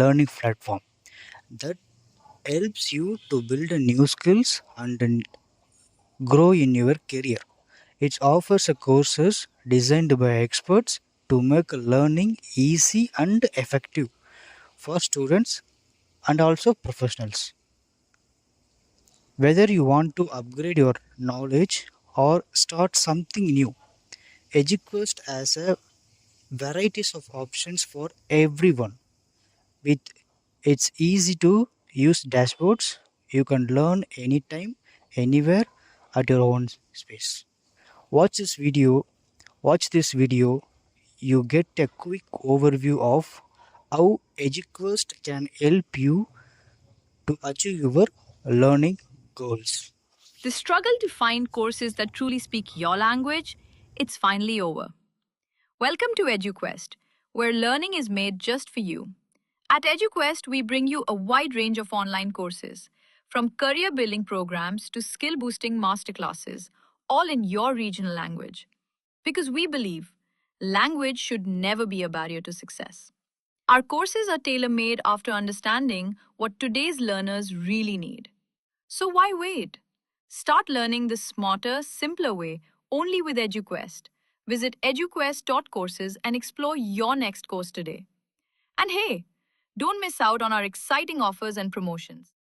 learning platform that helps you to build new skills and grow in your career. It offers courses designed by experts to make learning easy and effective for students and also professionals. Whether you want to upgrade your knowledge or start something new, Eduquest has a varieties of options for everyone. With its easy to use dashboards, you can learn anytime, anywhere at your own space. Watch this video, watch this video, you get a quick overview of how Eduquest can help you to achieve your learning goals. The struggle to find courses that truly speak your language, it's finally over. Welcome to Eduquest, where learning is made just for you. At Eduquest, we bring you a wide range of online courses, from career building programs to skill boosting masterclasses, all in your regional language. Because we believe language should never be a barrier to success. Our courses are tailor made after understanding what today's learners really need. So why wait? Start learning the smarter, simpler way only with Eduquest. Visit eduquest.courses and explore your next course today. And hey, don't miss out on our exciting offers and promotions.